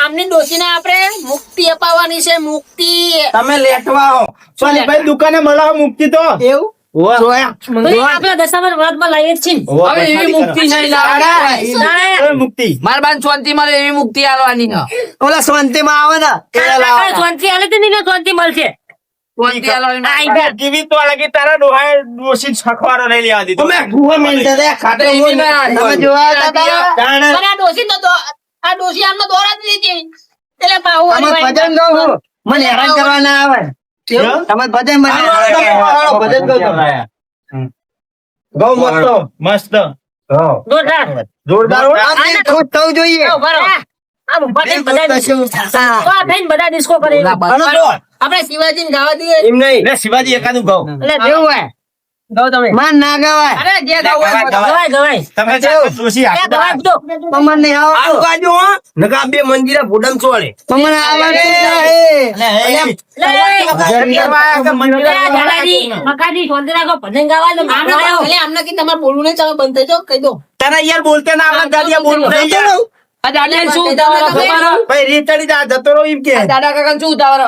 ગામની ડોશીને આપણે મુક્તિ અપાવવાની છે. મુક્તિ તમે લેટવા હો ભાઈ દુકાને મળાવો મુક્તિ તો એવું આપણા દશામાં વ્રતમાં લાવીએ જ છીએ. હવે એવી મુક્તિ નહીં લાવવાની. મુક્તિ માર બાન શાંતિ મળે એવી મુક્તિ આલવાની છે. ઓલા શાંતિ માં આવે ને શાંતિ આલે તો નહીં શાંતિ મળશે. શાંતિ આલવાની. જીવી તો લાગી તારા ડોહાએ ડોશી છખવારો નહીં લેવા દીધો અમે ગુહે મિનિટે રે ખાટે તમે જોવા હતા પણ આ ડોશી તો આ ડોશી આમને દોરા જ દીધી એટલે બાહુ તમે ભજન ગાઓ છો. મને હેરાન કરવા ના આવે તમે ભજન ભજન ગૌ મસ્ત જોરદાર ખુશ થવું જોઈએ. બધા ડિસ્કો કરે આપણે શિવાજી ગાવા દઈએ. એમ નહીં શિવાજી એકાદું ગાઓ જેવું હોય ગાઓ તમે. માન ના ગવાય અરે જે ગાવું હોય ગવાય ગવાય તમે ડોશી ગવાય તો મને નહીં આવડતું. બાજુ હો નકા બે મંદિરે ભૂડમ ચોળે. મને આવડે મકાજી શાંતિ રાખો ભજન ગાવા તો નામ આવ્યો. એટલે આમને કઈ તમારે બોલવું નહીં, તમે બંધ થઈ જાઓ, કહી દો. તારા યાર બોલતે ના આવડે દાદિયા બોલવું નહીં જાણો. આ દાદા શું ઉતાવળ ખબર? ભાઈ રીતડી જા જતો રહો એમ કે આ દાદા કાકા શું ઉતાવળ?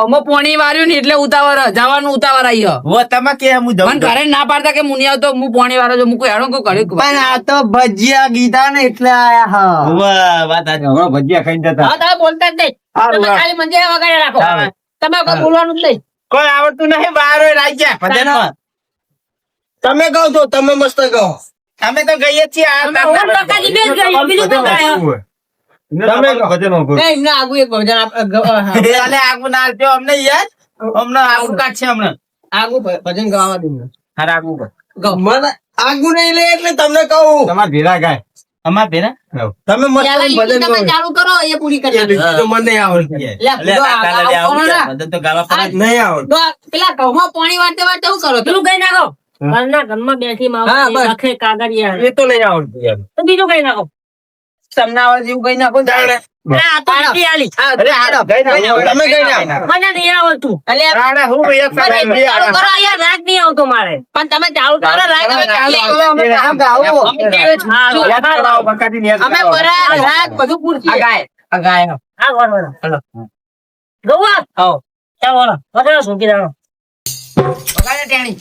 અમે પોણી વાર્યું ને એટલે ઉતાવળ જવાનું ઉતાવળ આવી. વો તમે કે હું મને જઉં ઘરે ના પાડતા કે હું નહીં આવતો, હું પોણી વાળો છું, હું કોઈ હેડો કોઈ ઘરે પણ આ તો ભજીયા ગીધા ને એટલે આયા હા વાહ વાત આજે હમણાં ભજીયા ખાઈને જતા હા, તમે બોલતા જ નહીં. તમે ખાલી મંદિરે વગાડે રાખો. તમે કોઈ બોલવાનું જ નહીં. કોઈ આવડતું નહીં બહાર રાખ્યા ભજનમાં તમે કહો છો તમે મસ્ત કહો અમે તો ગઈએ છીએ અમે હું મકાજી બે જ ગઈ, બીજું કોઈ ગાય. તમે કહો એ એમને આગુ એક ભજન અલે આગુ ના આલજો અમને યાર અમને આગુ કાઢ છે અમને આગુ ભજન ગાવા દઉં. હાર આગુ ગાઓ. મને આગુ નહીં લે એટલે તમને કહું તમાર ભેરા ગાય અમાર ભેરા તમે પહેલા લીટી તમે ચાલુ કરો, એ પૂરી કરી નાખો. તો મને નહીં આવડતી લે, જો આ ગાઓ કરો ને. તો ગાવા પડે નહીં આવડતું જો પેલા ઘઉંમાં પાણી વાળતે વાળતે શું કરો? પેલું કઈ નાખો ઘરના ઘરમાં બેઠી હા, માં બસ. આખે કાગળિયા એ તો નહીં આવડતું યાર તો બીજું કઈ નાખો. તમને આવડે જેવું કઈ નાખો ને. આ તો નથી આલી. અરે હાડો ગઈ ના તમે ગઈ ના મને નહીં આવડતું. એટલે રાણા હું એક ચાલુ સાથે કરો યાર રાગ નહીં આવતો મારે. પણ તમે ચાલુ કરો રાગ હવે ચાલે. આમ ગાઓ હા, બકાતી ની અમે બરા રાગ બધું પૂરતી. આ ગાય આ ગાય હા, વળો. ગૌવા આવો ચાલો વળો. વધારે સૂકી દાણો. વગાડે ટેણી.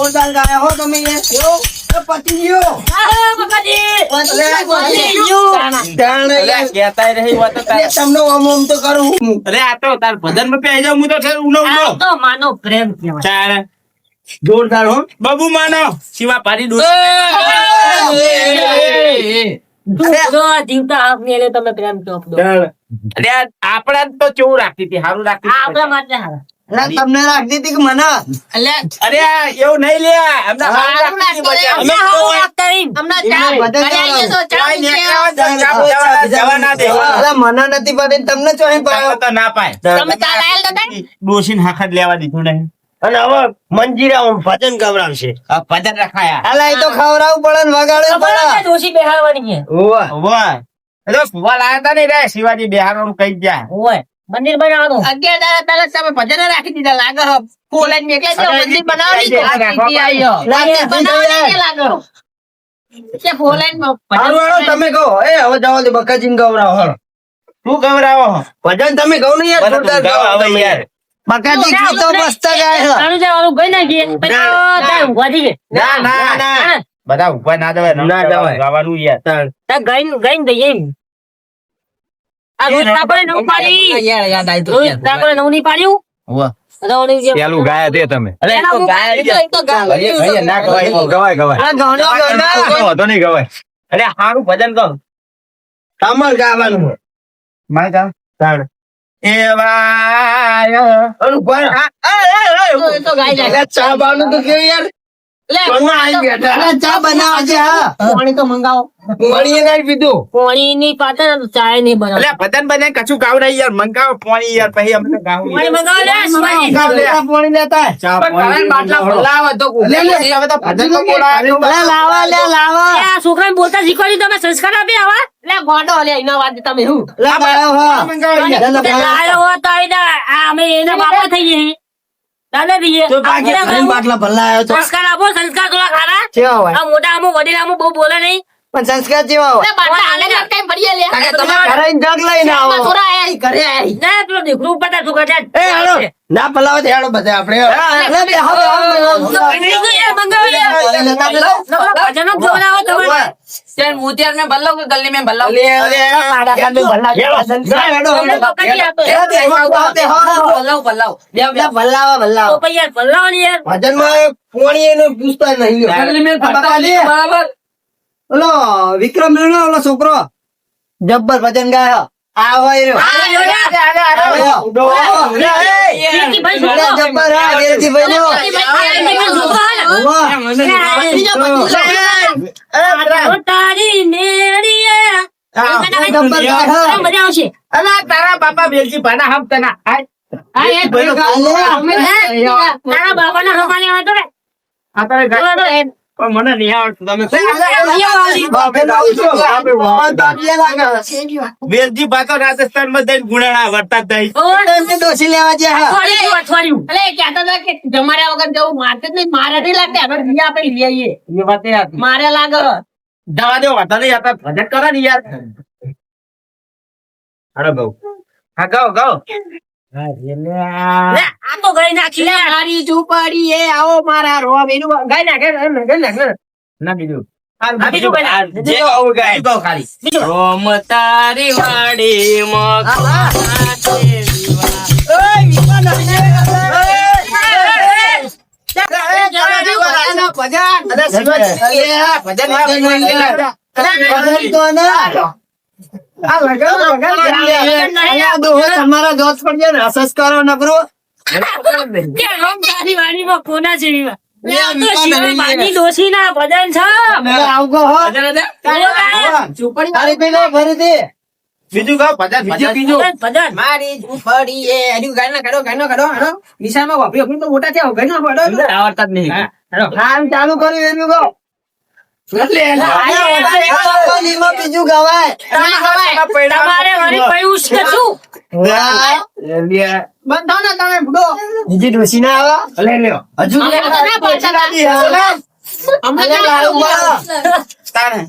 જોરદાર ગાયા હો તમે યાર પતિ ગયો તમને ઓમ તો કરું અરે આ તો તાર ભજન માં પે જાવ હું તો છે ઉનો આ તો માનો પ્રેમ કહેવાય. ચાર જોરદાર હો બબુ માનો શિવા પાડી દો જો આ જીવતા આપને એટલે તમે પ્રેમ કહો છો. અરે આપડા તો કેવું રાખતી હતી સારું રાખતી આ આપણા માટે હારા. તમને રાખતી હતી કે મને એટલે અરે એવું નહીં લે અમને હારું નાખતો રે. અમે આવું આપતા રહીને. હમણાં એમને ચા બધા બનાવીએ તો ચા ચાય ને મૂકીએ. જવા ના દે મને નથી પડે તમને ચોહી પાયો તો ના પાય તમે ચા લાયેલ હતા ને? ડોશીને હાખત લેવા દીધું નહીં અને હવે મંજીરા ભજન ગવરાવશે ભજન રખાયા. અલા એ તો ખવડાવવું પડે ને વગાડવું ખબર પડે છે ડોશી બેહાડવાની છે. વાહ એ તો ફુવા લાયા તા નહીં રે શિવાજી બિહારનું કઈ ગયા ઓય મંદિર બનાવવાનું. 11 દાડા પહેલા તમે ભજન રાખી દીધા લાગે હો. ફૂલ જ મેકે છે, મંદિર બનાવવાની છે. રાખવા મંદિર બનાવવાની છે લાગે હો. કે ફૂલ જ હારું હાલો તમે કહો એ હવે જવા દે બકાજીને ગવરાવો હાલો તું ગવરાવો ભજન તમે કહો ને યાર જોરદાર ગાઓ તમે યાર બકાજી ગીત તો મસ્ત ગાય છે. તારું જવાનું ગઈ નાખીએ પછી તો તાર ઊભા થઈ ગયા. ના. બધા ઉપર ના જવાય ના જવાય. ગાવાનું યાર તાર ગઈને દઈએ એમ. આ રોજ તાપડે નવું પાડી. યાદ આવી તો રોજ તાપડે નવું નહીં પાડ્યું. રવણી જે પેલું ગાયા તે તમે એના હું પાડી એ તો ગાવ. ના ગવાય ગવાય આ ગાણો ગાના. વાંધો નહીં ગવાય અરે હારું ભજન કહો તમાર ગાવાનું છે. મારે ગાવ તાણ. એવાય અનુ પર એ તો ગાઈ જાય. ચા બાનું તો કે યાર લે, કોણ આવી બેઠા? અલા, ચા બનાવો છે હા. પાણી તો મંગાવો. મળીએ નહીં પીધું. પાણી નહીં પાતા ને તો ચાય નહીં બનાવ. અલ્યા ભજન બને કશું ગાવ નહીં યાર મંગાવો પાણી યાર પછી અમે ગાવું પાણી મંગાવો લે, સુભાઈ. ચા પાણી લેતા આય. પણ ઘણા બાટલા ભલાવા તો લે, લે. હવે તો ભજન તો બોલાવો લે, લાવા લે લાવા. એ આ છોકરાને બોલતા શીખવાડ્યું તમે સંસ્કાર આપી આવા. લે, ગોડો લે, એના વાત તમે હું. લે, લાવો, હા. લે, લે, લાયો હોત તો આ અમે એના બાપા થઈ જઈએ. દાદા થઈ જઈએ. તો બાકી ઘણી બાટલા ભરલા આવ્યો તો. સંસ્કાર આપો, સંસ્કાર થોડા ખારા. કેવા હોય? આ મોટા આમો વડીલ આમો બહુ બોલે નહીં. પણ સંસ્કાર કેવા હોય? લે, બાટલા હાલે ને કઈ ભરીએ લે. કારણ કે તમે ઘરે આવીને જગ લઈને આવો. આમાં થોડા આયા, ઈ ઘરે આયા. ના પેલો દીકરો ઉપર તા છોકરા છે. એ હાલો. ના પલાવો તો હેડો બધા આપણે. લે, બે, હવે, મંગાવો યાર. લેતા પેલો. ભજનો જોવડાવો તમારે. ચાલ મોતિયાર મેં ભલ્લાવ કે ગલ્લી મેં ભલ્લાવ લે, લે, પાડા ખાંડું ભરલા જેવા સંસ્કાર. હેડો, તમને હેડો. પકડી આપો. એ દે, એમાં તો હા, હા. ભલ્લાવ ભલ્લાવ લે, ભલાવા, તો ભલાવા. પછી યાર ભલાવો ને યાર. ભજનમાં પોણી એનું પૂછતા નહીં લ્યો. ગલ્લી મેં બકાજી. બરાબર ઓલો વિક્રમ નો ઓલો છોકરો જબ્બર ભજન ગાય આ હોય રહ્યો. વેલજીભાઈ છોકરો. જબ્બર હા વેલજીભાઈ નો. વેલજીભાઈ છોકરો હે ને. વાહ. તો તારી નેડીએ. જબ્બર ગાય હા. મજા આવશે. અલા તારા બાપા વેલજી ભાના હમ તના તારા બાપાના હમાને આવે તો ને. પણ મને નહીં આવડતું તમે વેલજી ભાતો રાજસ્થાન માં જઈને ગુણાણા વર્તા થઈ ડોસી લેવા જે હા. અઠવાડિયું. અલે, એ કહેતા હતા કે જમાડ્યા વગર જવું મારતે જ નહીં, મારે નહીં લાગતી. હવે બીજા આપણે લઈ આવીએ. એ વાત એ હતી. મારે લાગે. જવા દો વાતા નહીં આપડે ભજન કરો ને યાર હાડો ગાવ હા ગાવ ગાવ લે, આ તો ગઈ નાખી લે, લે. મારી ઝૂંપડી એ આવો મારા રોમ એનું ગાઈ નાખે ગાઈ નાખે. ના બીજું આ બીજું કઈ ના. જે આવું ગાય ગાવ ખાલી રોમ તારી વાડી માં તમારા દોસ્ત પણ છે ને અસસ કરો નકરો. ત્યાં રોમ તારી વાડીમાં કોના જેવી વાત. લે, આ તો શિવાય બાની ડોશીના ભજન છે. આવગો હો. તારી પેલો ભરી દે. બીજું ગાવ ભજન બીજું ભજન. મારી ઝૂંપડી એ એનું ગાઈ ના કાઢો હાલો. નિશાળમાં વાપરી વાપરી તો મોટા થયા ગાઈ નાખો હાલો. આવડતા જ નહીં હાલ ચાલુ કર્યું એનું ગો. બીજું ગવાય. તમારે વળી કયું છે શું? બંધ થાઓ ને તમે બુડો. બીજી ડોસી ના આવે હજુ હમણાં અલે લાવું બા.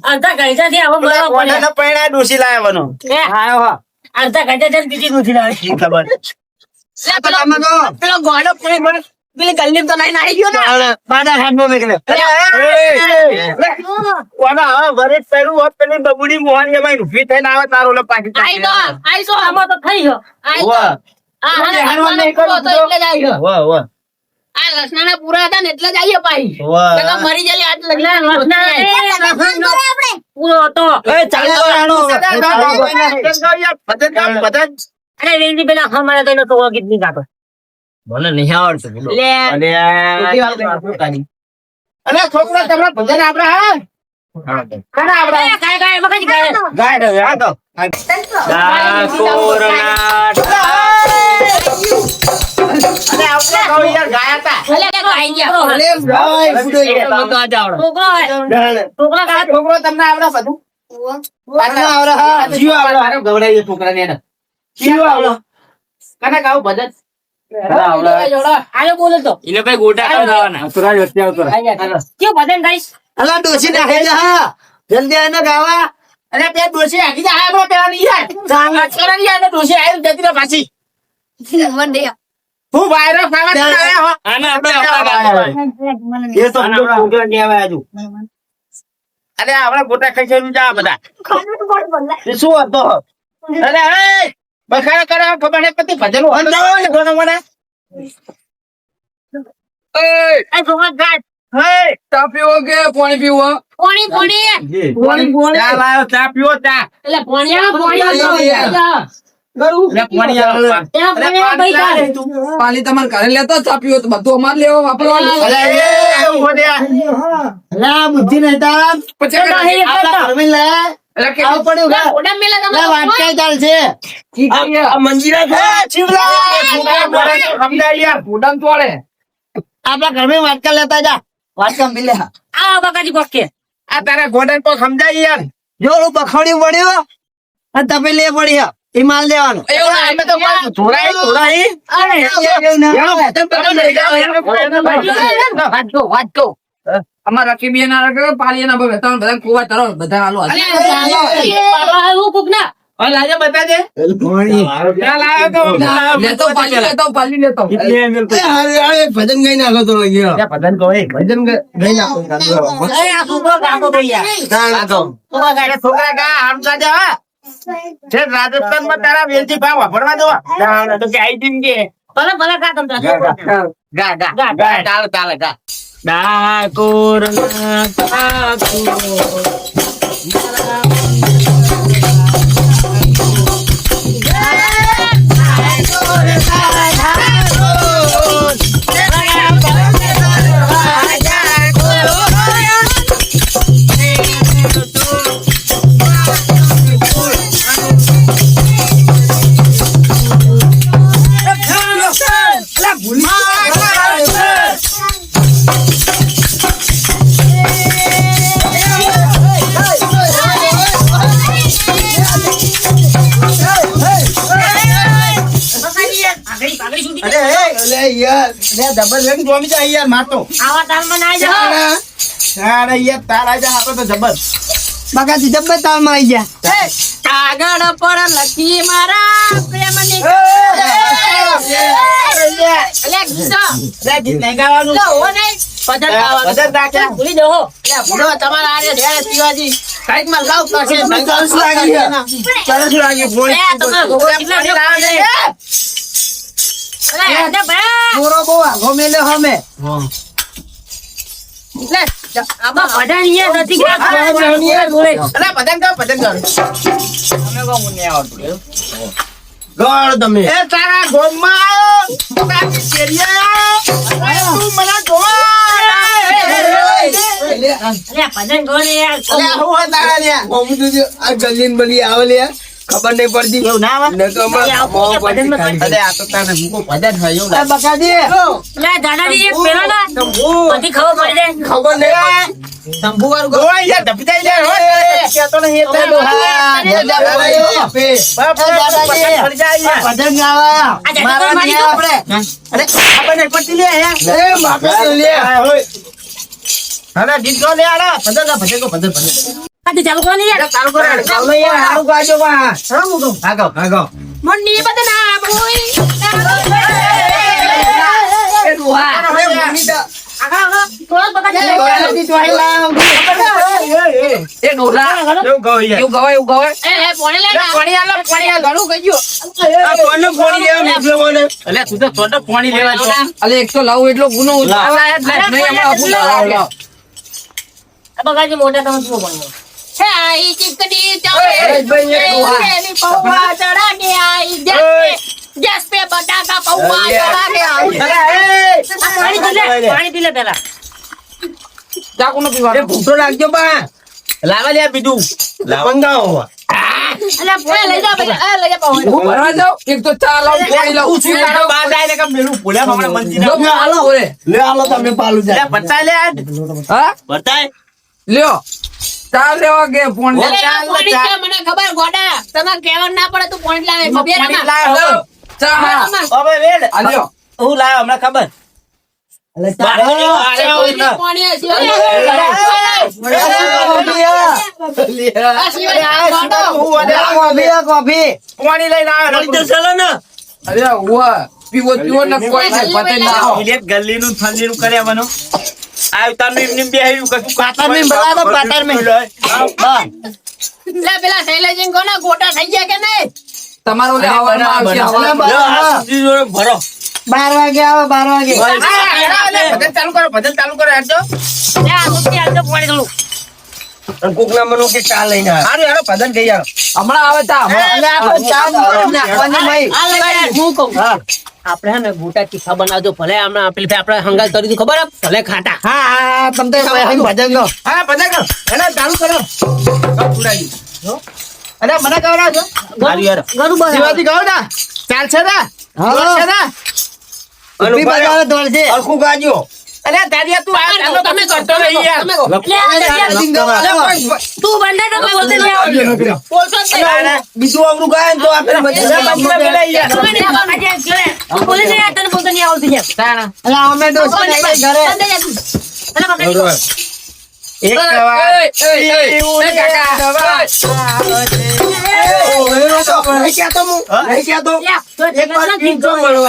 અડધા ઘંટાથી આવો બોલાવો પડે. પૈણા ડોસી લાવવાનો લે, અડધા ઘંટાથી બીજી નથી લાવી. ખબર પેલો ગોડો પેલી ગલ્લી તો લઈને આવી ગયો ને. પાડા હાથમાં મેકલે. પેલી બબુડી મોહન એમાં રૂફી થઈને આવે તારો ઓલો પાકી આઈ તો આઈ તો આમાં તો થઈ ગયો. આઈ તો આ લસણાના પૂરો હતો એટલે જ આવી ગયો. આ લસણાના પૂરા હતા ને એટલે જ આવી ગયો પાછી. નકર મરી જલી આજ લગ્ન પૂરો હતો. અરે વેલજી પેલા હમારે તો એનો તો ગીત નહીં ગાતો. મને નહીં આવડતું. લે અને છોકરા તમને ભજન આપડે હા કાય કાય મગજ ગાય. ગાય તો ગાયા હતા ભલે કે તો આઈ ગયા. છોકરો હે. છોકરા ગાય. છોકરો તમને આવડે બધું ગવડાવીએ છોકરા ને કને ગાવ ભજન આયો બોલે તો એને ભાઈ ગોટા ખાવાના કેવું ભજન ગાઈશ? અલા ડોસી નાખી જા હા. જલ્દી આને ગાવા. અને બે ડોસી આખી જાય આપણો પેલા નહીં જાય છોકરા નહીં જાય ડોસી આવી જતી રહે પાછી હું વાયરો ખાવા આવ્યા હો. આને આપણે આપણા એ તો હું ગોટા કહેવાય હજુ. અરે આપણા ગોટા ખાઈ ખાઈને જા બધા. એ શું હતો? અરે હે બખાડા કરાવ ખબર નહીં પડતી ભજન હતો મને. આ જોવા ગાય. હે ચા પીવો કે પાણી પીવો? પોણી ચા લાયો ચા પીવો ચા. એટલે પોણી એટલે પાણી આલો. ત્યાં અરે પોણી પાણી ભાઈ લાવે તું. પાણી તમારે ઘરે લેતા ચા પીવો તો બધું અમારે લેવા વાપરવાનું. અરે એ ઉભો થયા. લા બુદ્ધિ નહીં તારા. પછી આપણા ઘરમાં લે. એટલે કે આવું પડ્યું કે? ઓડા મેલા લે વાટકાઈ ચાલશે. આ મંજીરા છે. શિવલા. સમજાય યાર. ઉડાન તોડે. આપણા ઘરમાં વાટકા લેતા જા. વાટકા મિલે. આ બકાજી કોકે આ તારા ગોડન પર સમજાય યાર. જો ઓલું બખોડી પડ્યું આ તપેલી એ પડી હે. એ માલ દેવાનો. એવું ના, અમે તો ધોરાઈ. અરે વાત કહું. અમારા રકીબી ના રકે પાલી ના બવે તમે બધા કોવા તરો બધા હાલો એવું કોક ના લાજે બતાજે. ક્યાં લાવ્યો તો? લેતો પાલી લેતો ભજન ગઈ નાખો તો ભજન કહો ભજન ગઈ નાખો. આ છોકરો ગાતો ભૈયા છોકરા કા આમ કાજે હા છે રાજસ્થાન માં તારા વેલજી ભાવ વાપરવા દો તો કે આઈ ટીમ કે ભલે ભલે ખા તમ ગા ચાલે ચાલે ગા. ડાકોર ના ઠાકોર. અરે યાર જબરજસ્ત જોમી જાય યાર મારતો. આવા તાલમાં ના જાઓ અરે યાર તારા જા આપો તો જબર બગાજી જબર તાલમાં આવી ગયા. કાગળ પર લખી મારા પ્રેમની અલ્યા ગીત ગીત નહીં ગાવાનું. લો હો નહીં ભજન ગાવાનું ભજન રાખે. ભૂલી જાઓ હો અલ્યા ભૂલો તમારા આરે ધ્યાન શિવાજી કાઈક માં લાવ કરશે સરસ લાગી સરસ લાગી બોલ. એ તમે ગોગા કેટલા જો અલ્યા અરે ભાઈ પૂરો બહુ આગો મેલ્યો હમે. લે આમાં ભજન અહીંયા નથી ગાતો અરે ભજન ગાઓ ભજન ગાઓ. અમે કહું મને આવડતું. ગોળ તમે એ તારા ગોમમાં આવ્યો તારી શેરિયા અરે તું મને જોવા અલ્યા ભજન ગોને યાર અરે હું હે તારા લ્યા ઓમ તું આ ગલીન બલી આવે લ્યા ખબર નહીં પડતી એવું ના આવે અરે આ તો તારે મુકો ભજન હોય એવું લાગે બકાજી લે દાદાજી એક પેલો ના બધી ખબર પડી જાય ખબર નહીં શંભુવાર ગોવા યાર ધપતાઈ લે હોય કે તો નહીં એટલે દોહા ભજન ગાવા મારા ને આપણે અરે ખબર નહીં પડતી લે એ માપે લે અરે ગીત ગો લે આડા ભજન ગો ભજન આ ચાલુ કરો ને યાર ચાલુ કરો ચાલો યાર હારું ગાજો બા ભાગો ભાગો મુન્ની બદનામ હોઈ એ દોહા આગા થોડા એ ડોલા એવું ગો યાર એવું ગવાય એ પોણે લે પાણી આલો પાણી આ ઘણું ગયો આ કોને પાણી લેવા નીકળ્યો મને એટલે તું તો થોડો પાણી લેવા જો. અલે એક તો લાવું એટલો ગુનો ઉઠાવાય જ નહીં હમણાં આપું લાવ બગાજી મોટા તમે શું બોલો છે આઈ ચિકડી ચાવે એ ભાઈ એક દોહા. એની પૌવા ચડા ને આઈ ગેસ પે બટાકા પૌવા ચડા ને આઈ પાણી પી લે પેલા ચાકુ નો એ પીવાનું ભૂતો લાગજો બા લાવા લે બીજું મંગાવો અલા પોય લઈ જા ભાઈ આ લઈ જા પાવ હું ભરવા જાઉં એક તો ચા લાવું પાણી લાવું ઉછી લાડો બા જાય ને કે મેલું ભૂલ્યા હમણાં મંજી જો ના હાલો ઓરે લે આલો તમે પાલું જાય બતાય લે આજ હા બતાય લ્યો ચા લેવા કે ફોન લે પાણી છે મને ખબર ગોડા તમે કહેવાનું ના પડે તું પાણી લાવે ખબર ના લાવ ચા હા હવે વેલ આ લ્યો હું લાવ હમણાં ખબર પાણી કોફી લઈને આવે અરે ઉવા પીવો ને કોઈ નહીં, પતે ના આવો. એટલે ગલીનું થલીનું કરે મને આ તારનું એમને બેહ્યું કશું પાટણમાં બોલાવો, પાટણમાં. હા. લે પેલા શૈલેષજી કોના ગોટા થઈ ગયા કે નહીં? તમારો ઓલે આવવામાં આવશે, આવવામાં. લ્યો, આ સબ્જી જોડે ભરો 12 વાગે આવો, 12 વાગે. ભજન ચાલુ કરો હેડજો. લે, આ દૂધથી આલજો પાણી થોડું. કોકના મનો કે ચા લઈને આવ્યો. હારું ભજન કહી આવો. હમણાં આવે તા, હમણાં. એટલે આપણે ચા નાખવાની ભાઈ. હું કહું આપણે હે ને ગોટા તીખા બનાવજો ભલે હમણાં પેલી આપણે હંગાત કરી દીધું ખબર હે? ભલે ખાટા. હા તમ તો ભજન નો. હા ભજન કરો એને ચાલુ કરો અરે મને કવરાવ છો ગરું બનાવો. શિવાજી કહો ના ચાલશે ના ચાલશે ના ઊભી બગાડો દોડજે. અરખું ગાજો અરે દાદિયા તું આ ચાલો તમે કરતો નહીં યાર લે, તું બંને તો બોલતે નહીં આવડતું. બોલશો જ નહીં. બીજું અવરું ગાય ને તો આપણે તું બોલે છે યાર, તને બોલતે નહીં આવડતું યાર. અલા, અમે દોસ્તો નહીં ઘરે. બંને જા તું. અલા, પકડી લો. એક દવા એવું કાકા. ક્યાં તો હું ક્યાં તો યા, તો જગત નથી જોયો.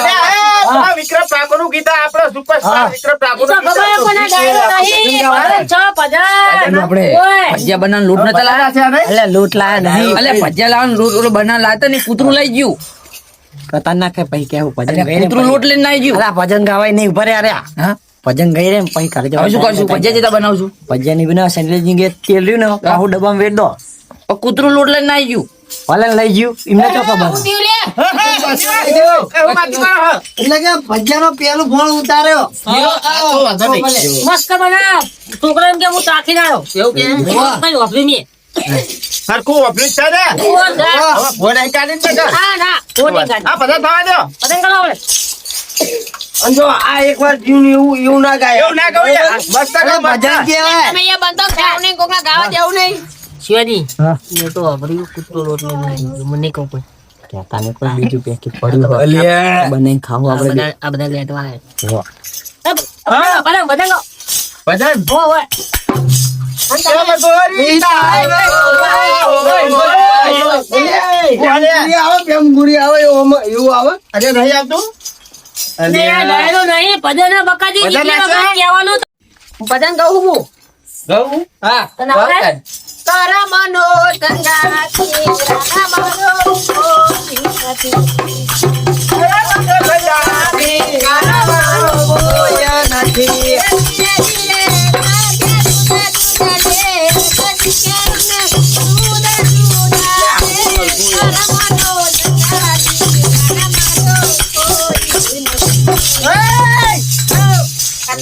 વિક્રમ ઠાકોર નું ગીતા આપણો સુપરસ્ટાર વિક્રમ ઠાકોર તો ખબર હે કોને ગાયો નહીં. અરે, છ પધાર. આપણે ઓય. ભજીયા બનાવવાનો લોટ નતા લાવ્યા? એટલે લૂંટ લાયા નહીં. અલે ભજીયા લાવવાનો લોટ ઓલો બનાવવાનો લાવતા ને કૂતરું લઈ ગયું. ખતરનાક હે પછી કેવું ભજન એટલે કૂતરું લોટ લઈને આવી ગયું. અલા, ભજન ગાવાય નહીં ઉભા રે અરે હા, ભજન ગઈ રે પછી કરે હવે શું કરશું? ભજીયા જેતા બનાવશું. ભજન ની બના સેન્ડવિચ કે તેલ રહ્યું ને આહુ ડબ્બામાં વેચ દો પણ કૂતરું લોટ લઈને આવી ગયું. ભલે લઈ ગયું એમને તો ખબર હું થયું લે? એટલે કે ભજ્જાનો પેલું ફોન ઉતાર્યો મસ્ત બનાવ. છોકરા એમ કે હું ચાખી આવ્યો. કઈ વાપરી નહીં. સરખું ઓફિસ છે ને ઓ, જા. હવે ફોન અહીં કાઢીને બેઠા. ના, ના. ઓ, નહીં કાઢ. આ બધા થવા દો પતંગ કરો હવે. અને જો આ એકવાર જીવ એવું ના ગાય એવું ના કહું યાર મસ્ત કહો ભજન મસ્ત કેવાય તમે અહીંયા બંધો ખાવ નહીં, કોકના ગાવા દેવું નહીં. શિવાજી, હા. એ તો અભર્યું કૂતરો લોટ લઈને આવી ગયો. મને નહીં કહું કોઈ. કહેતાને કોઈ બીજું પેકેટ પડ્યું હોય બનાવીને ખાવું આ આપણે બધા- આ બધા લેટવા આવે. વાહ. પતંગ, પતંગ. ભજન ઓ, ઓય. અરે નહીં આવતું ને આ ડાયરો નહીં, ભજન આ બકાજી ભજન કેટલી નાચો? વખત કહેવાનું તો. ભજન ગાઉં હું. ગયું હા તને આવડે? કરમનો સંગાતી, રામનો ઓશિયાતી.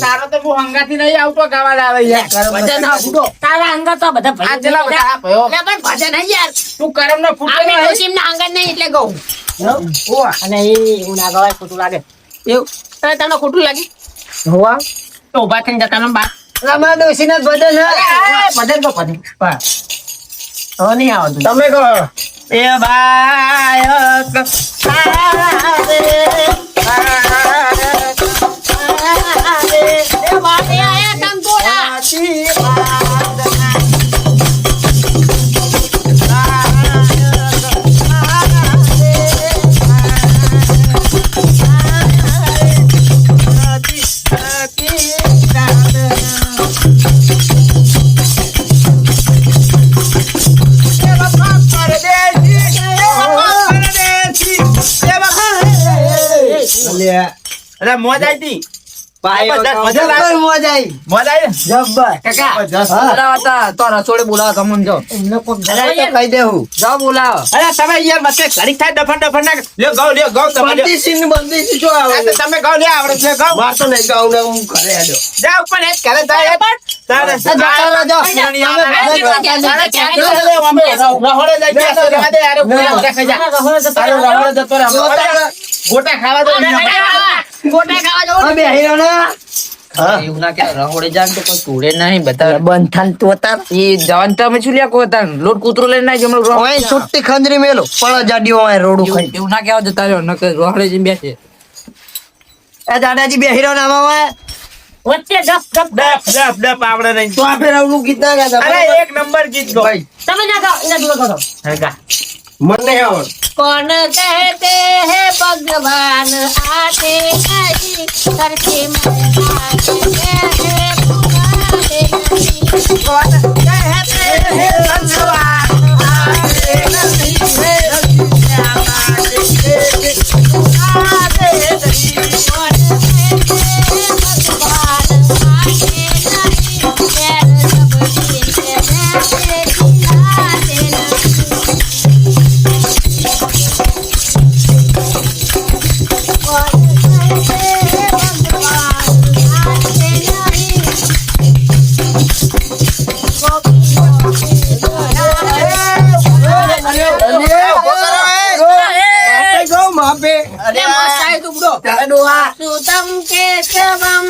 તારો તો હું હંગાથી નહીં આવતો ગાવા આવે યાર ભજન આ ફૂટો. તારા અંગત તો બધા આ ભજન ચલા બધા ભયો એટલે પણ ભજન હે યાર. તું કરમ નો ફૂટો આ મેં ડોશીમના અંગત નહીં એટલે ગાઉં. અને એ એવું ના ગવાય, ખોટું લાગે. એવું તને તમને ખોટું લાગે? હોવા તો ઊભા થઈને જતા ને બહાર. અમારા ડોશીના જ ભજન હે. ભજન તો ભજન. હા. હવે નહીં આવતું. તમે કહો એ બાયક એ વાતે આયા કંકોડા. અરે મોજ આવી મોજ આવી. મોજ આવી જબ્બર. કાકા, હા. બોલાવો તા. તો રસોડે બોલાવો તમને જો. એમને કોઈ અરે તો કહી દેવું. જાઓ બોલાવો. અરે તમે યાર મતે ઘડીક થાય ડફણ ના લ્યો ગાવ તમે લ્યો. બંદીશી શું આવે? આ તો તમે ગાવ લે આવડે છે ગાવ માર તો નહીં ગાઉં ને હું ઘરે આલ્યો. જા ઉપર હેડ કરે જાય તારે જતા રહો, જાઓ. ગોટા ખાવા દો ગોટા ખાવા જવું. આ બેહીરો ને. એવું ના કે રહોડે જાન તો કોઈ તોડે નહીં બધા. બંધ થાન તું અતાર. એ જવાન તમે શું લ્યા કો તા લોટ કૂતરો લઈને આવી જમણો રોડ. ઓય સુટ્ટી ખંજરી મેલો પણ જાડી ઓય રોડું ખાઈ. એવું ના કહેવા જતા રહ્યો નકર રોહડે જઈને બેસે. એ દાદાજી બેહીરો નામ આવે. વચ્ચે ડફ ડફ. ડપ આવડે નહીં તો આપણે રાવનું ગીત ના ગાતા. અરે એક નંબર ગીત ગો તમે ના ગાઓ, એના દૂર કરો. મને આવડ कौन कहते हैं भगवान आते नहीं करके मरवाते हैं पुकारे नहीं कौन कहते हैं भगवान आते नहीं पुकारे नहीं कौन कहते हैं भगवान आते सुतम के शवम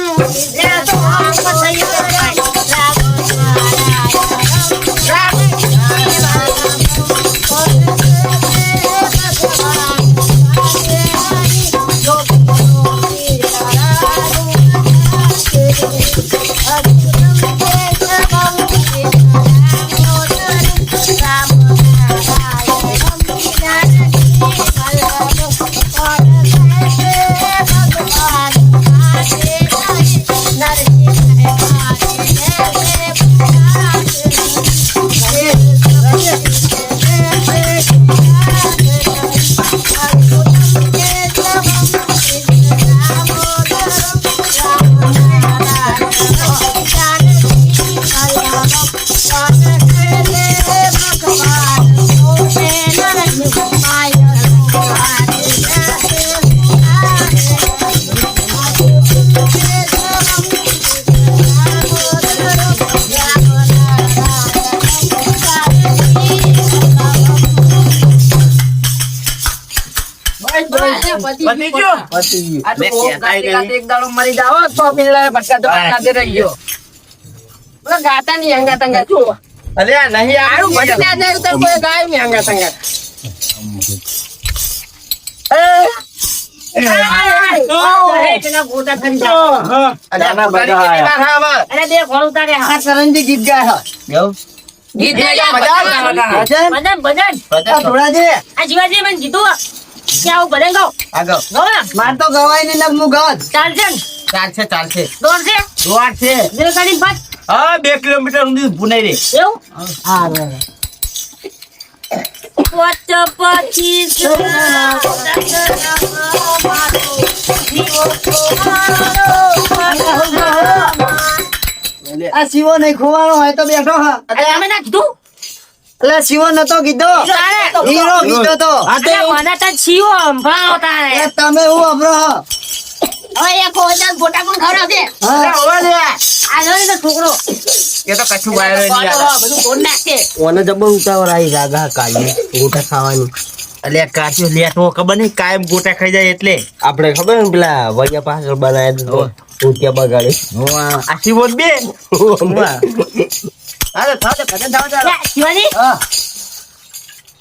પતી ગયો? આ તો મેં ઓમ કહેતા ય ગાતે ગાતે એક દાડો મરી જાઓ તો પેલા ભટકા તો ભટકાતે રહી ગયો. પેલા ગાતા ની અંગા તંગા જો અલ્યા નહીં આરું આવ્યું ભટકા જાય તો કોઈ ગાય ની અંગા તંગા પેલા ગોટા થઈ જાય અલ્યા બધા આયા. અરે બે ફળ ઉતારે હાથ કરંજી ગીત ગાય એવું? ગીત ભજન, ભજન ભજન ભજન તો. આ શિવાજી મને જીતું કે આવું ભજન ગાઓ આગળ. ગાઓ ને? માર તો ગવાય ને લગમું ગાત ચાલશે ને ચાલશે ચાલશે. દોડશે દોડ છે. દિલકાની બાત હા 2 કિલોમીટર સુધી ઊભું નહીં રે. એવું પચપચી આ શિવો નહીં ખોવાનો હોય તો બેઠો હા અમે ના કીધું એટલે શિવો નતો કીધો હીરો કીધો તો મને તો છીઓ સંભળાવો તારે એ તમે હું અભરો હા હવે એક હોજા ગોટા પણ ખવડાવશે હા હવે લે. આ જો ને તો છોકરો એ તો કશું વાયરો નહીં આવે. બધું તોડ નાખશે ઓને જબર ઉતાવળ આવી રાગા કાઢી ગોટા ખાવાની. અલ્યા કાચો લેટવો ખબર નહીં કાયમ ગોટા ખાઈ જાય એટલે. આપણે ખબર ને પેલા વૈયા પાછળ બનાવ્યા રૂપિયા બગાડે. આશી બોલ બે. હાલો થાવ તો ભજન થાવ ચાલો શિવાજી હા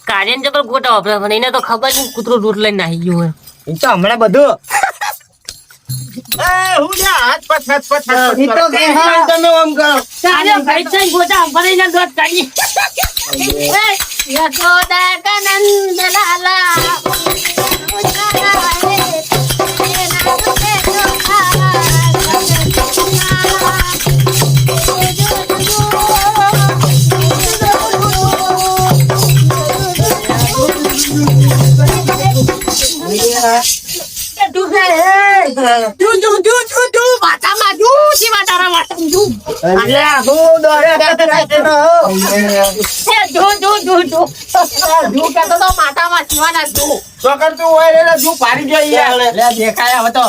કાર્યન જબર ગોટા વાપરે પણ એને તો ખબર નહીં કૂતરું દૂધ લઈને નાહી ગયું હોય એ તો હમણાં બધું એ હું લ્યા હાથ પછ હાથ પછ હાથ પછ ઈ તો કરો. કે હા. તમે આમ કરો. ચાલે ભાઈ થઈ ગોટા ભરીને દૂધ કાઢી યશોદા કનંદ લાલા અલ્યા હું દોડે રાતે રાતે રહો તો કરતું હોય રે જુ પાડી જાય યાર. લે દેખાય હવે તો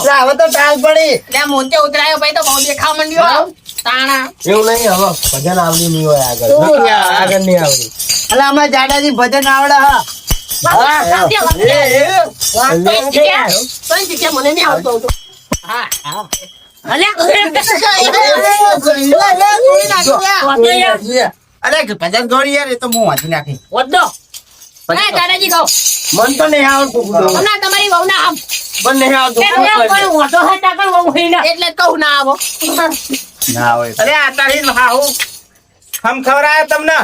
ટાલ પડી મોતે ઉતરાયો ભાઈ તો બહુ દેખાવ માંડ્યો તાણા એવું નહીં હવે ભજન આવડી નહીં હોય આગળ આગળ નહીં આવડી. એટલે અમારે જાડાજી ભજન આવડે હા મને નહીં આવતો હતો. અરે ભજન ગોળી યાર એ તો હું વાંચી નાખી. દાદાજી કહો મન તો નહીં આવડતું બધું. હમણાં તમારી વહુ ના આમ મન નહીં આવડતું. એટલે જ કહું ના આવો ના હોય. અરે આ તારી હા હું ખવરાયો તમને.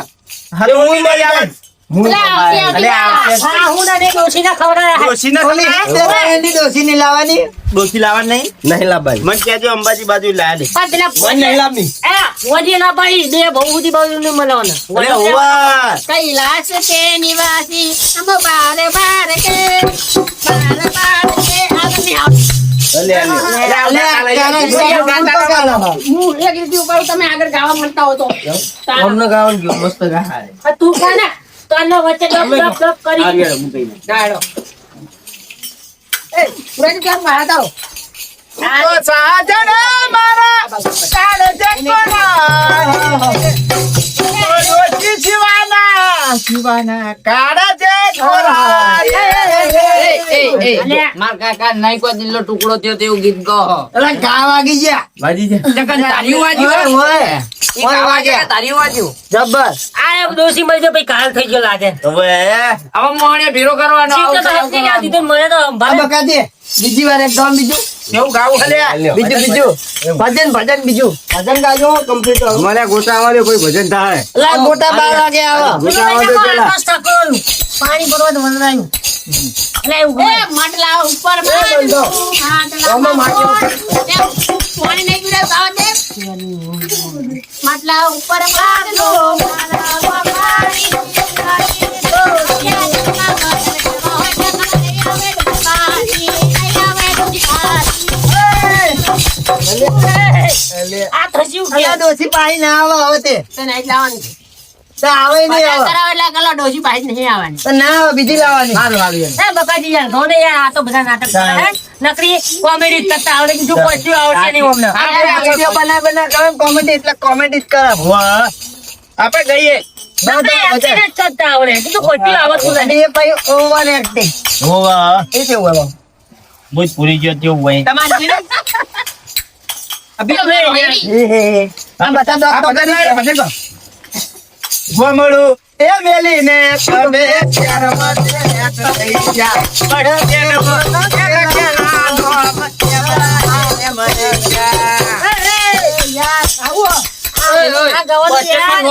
હવે હું લઈ આવે. હા, હું ના ડોશીને ખવડાવ્યા. ડોશીને ડોશીની લાવવાની ડોશી લાવવાની નહીં લાવવાની મને કહેજો અંબાજી બાજુ લાયા દે પણ પેલા નહીં લાવની વધી ના પાડી બે બહુ બાજુ ને મળવાના. અરે હોવા કૈલાસ કે નિવાસી हम बार बार के આગળની આવ. હું એક રીતે ઉપર તમે આગળ ગાવા માંગતા હો તો અમને ગાવાનું ગયું મસ્ત ગા તું કાને તને વચ્ચે ડબ કરી ગાડો એ પુરાજી ક્યાં મારા તારો સાજણ મારા કાળજે કોના ડોશી શિવાના કાળજે કોના માર કાકા નાઈ કો દિલ્લો ટુકડો થયો તેવું ગીત ગો અલા ગા વાગી ગયા વાજી છે તારી વાજ્યું તારી વાજ્યું જબર આ એક ડોશી મળી જો ભાઈ કાલ થઈ ગયો લાગે. હવે હવે મોણે ભેરો કરવાનો ચીક તો હસી ના દીધું મને તો બકા દે બીજી વાર એકદમ બીજું કેવું ગાવું હલે બીજું ભજન બીજું ભજન ગાજો કમ્પ્લીટ મને ગોટાવાળે કોઈ ભજન થાય લા ગોટા 12 વાગે આવો પાણી ભરવા તો વંદરાયું એટલે એવું એ માટલા ઉપર પાણી નહીં પીડા સાવ દે માટલા ઉપર માટલો આ થસ્યું કે ડોસી પાણી ના આવે હવે તે તને જ લાવવાની છે. તો આવે નહીં પચાસ આવે કરાવે એટલે કલા ડોશી પાછી નહીં આવવાની. તો ના આવે બીજી લાવવાની એ બકાજી યાર ધોને યાર આ તો બધા નાટક કરે હે નકરી કોમેડી કરતા આવડે બીજું કોઈ આવડશે નહીં અમને. આપણે વિડિયો બના કરે કોમેડી એટલે કોમેડી જ કરા વાહ આપણે ગઈએ નકરી acting જ કરતા આવડે બીજું કોઈ આવડતું નહીં. એ ભાઈ ઓવર એક્ટિંગ હોવા એ છે ઓવર મુજ પૂરી ગયો તેવું હોય તમારી આ બતા દો ગોમડું એ મેલીને તમે ત્યારમાં થઈ ગયા પડકે આ ગવત યાર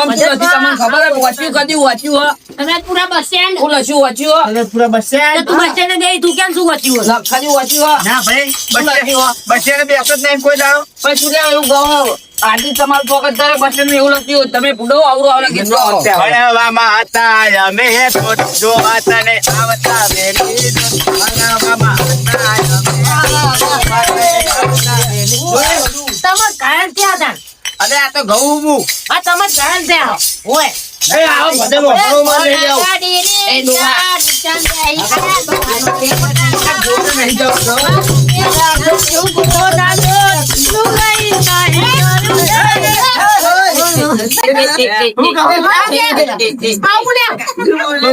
તમે પૂરા બસ સ્ટેન્ડ પૂરા બસ સ્ટેન્ડ તું બસ સ્ટેન્ડ ગઈ તું કેમ શું વાંચ્યું ના ભાઈ બસ સ્ટેન્ડ બેસો જ નહીં કોઈ દાડો તમે બુડો આવડો આવડો ગીતો ભણવામાં હતા અમે તો જોવા તને આવતા વેલી ભણવામાં હતા તમે ઘાયલ થયા હતા અરે આ તો ઘઉં હું આ તમે ઘાયલ થયા ઓય એ આવો બધે મોકળો માં લઈ જાઓ એ ડોહા નહીં જાઓ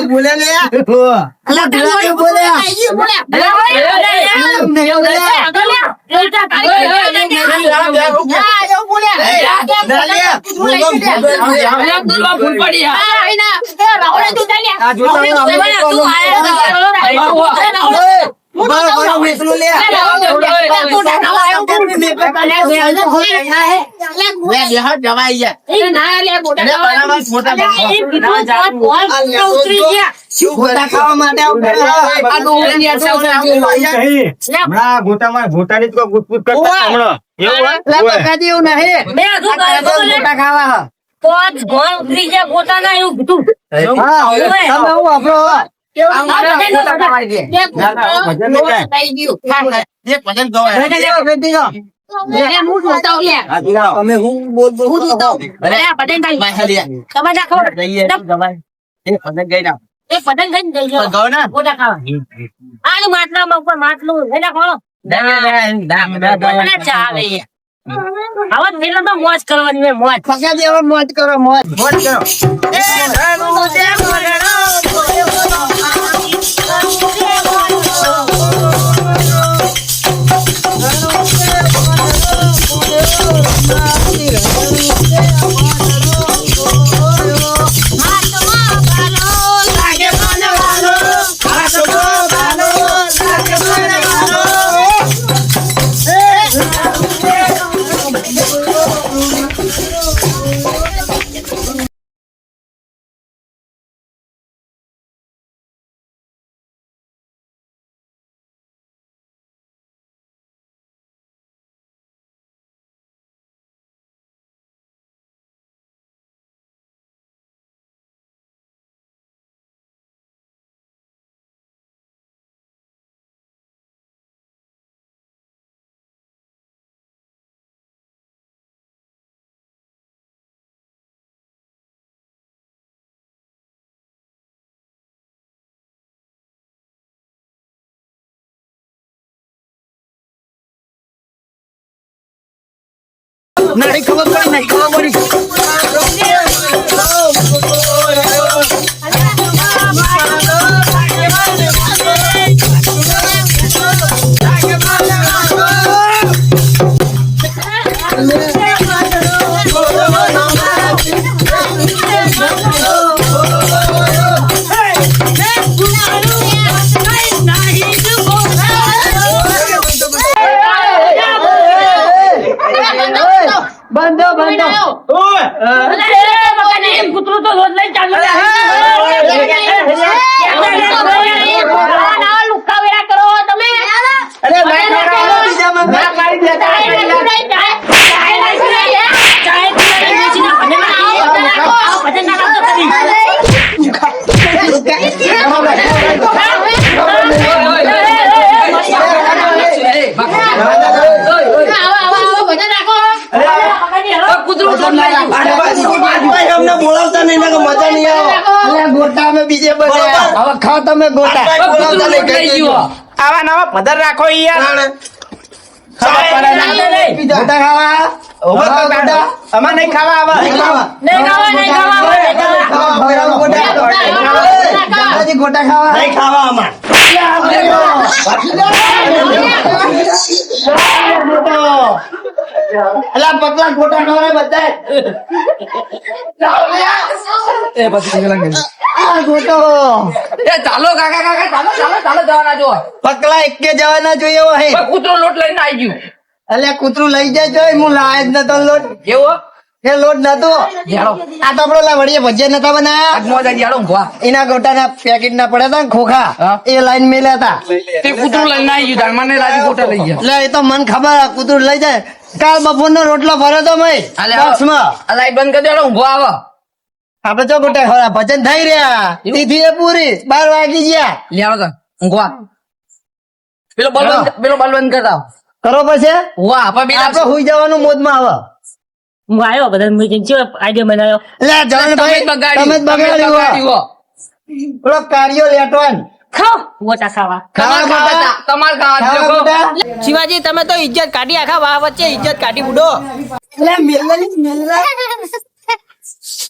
બોલે લે ગોટાની તો ગુટપુટ કરતા હમણાં એવું ખાવા પોચ ગોળ ઉતરી ગયા ગોટા ના એવું કીધું ભજન ગવાય અમે હું બોલ ગોટા ખાવા આનું માટલામાં ઉપર માટલું એના ખોળો ચાલે હવે પેલો તો મોજ કરવાની મોજ પકા દેવા મોજ કરો મોજ નહીં ખબર પડી નહીં ખબર પડી બંધો ઓય એમ કૂતરું તો રોજ લઈને ચાલુ લુકાવેરા કરો તમે અરે ના ખાવા બીજા માં ના પાડી દેતા કૂતરું ચોટ લાગ્યું. અમને બોલાવતા નહીં ને મજા નહીં આવે અલ્યા ગોટા અમે બીજે બધા હવે ખાઓ તમે ગોટા કૂતરું ચોટ લઈ ગયું. આવા નવા પધાર રાખો ઈ યાર ગોટા ખાવા ઓવર તો ગોટા અમાર નહીં ખાવા આવા ગોટા ખાવા નહીં ખાવા અમાર અલા પતલા ગોટા ખાવા બધા એ પછી પેલા ગયું. ગોટો એ ચાલો કાકા કાકા ચાલો જવાના જો. પકલા એકે જવાના જોઈએ એવો હે પણ કૂતરું લોટ લઈને આવી ગયું. અલ્યા કૂતરું લઈ જાય જોઈ હું લાય જ નતો લોટ કેવો એ લોટ નતો જાડો આ તો આપડો વડીએ ભજીયા નતા બનાયા મોજ આવી જાડો ઊંઘવા. એના ગોટાના પેકેટ ના પડ્યા હતા ને ખોખા હા. એ લાઈન મેલ્યા હતા તે કૂતરું લઈને આવી ગયું તાર મને લાજી ગોટા લઈ ગયા. એટલે એ તો મન ખબર કૂતરું લઈ જાય કાલ બપોરનો રોટલો ભર્યો તો મય અલે બોક્સમાં આ લાઈટ બંધ કરી દેડો ઊંઘવા આવો. આપડે ચો ગોટા ખરા ભજન થઈ રહ્યા તિથિ એ પૂરી 12 વાગી ગયા લેવો તો ઊંઘવા. પેલો બલ બંધ કરતા કરો પછી વાહ આપડે આપડે હુઈ જવાનું મોજમાં આવે હું આવ્યો બધા આઈડિયા બનાવ્યો એટલે જવાનભાઈ તમે જ બગાડ્યું હો. પેલો કાર્યો લેટવાન ખાઓ ગોટા ખાવા ખાવા ગોટા તમારે ખાવા ખાવા ગોટા શિવાજી તમે તો ઇજ્જત કાઢી આખા વાહ વચ્ચે ઇજ્જત કાઢી ઉડો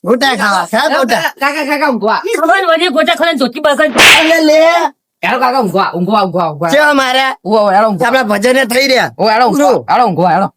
ગોટા ખાવા ખા ગોટા કાકા ઊંઘવા. ખબર વજે ગોટા ખાને ધોતી બગડ અલે લે હેડો કાકા ઊંઘવા. ચેવા મારા હેડો ઊંઘવા. આપડા ભજન થઈ રહ્યા હેડો ઊંઘવા.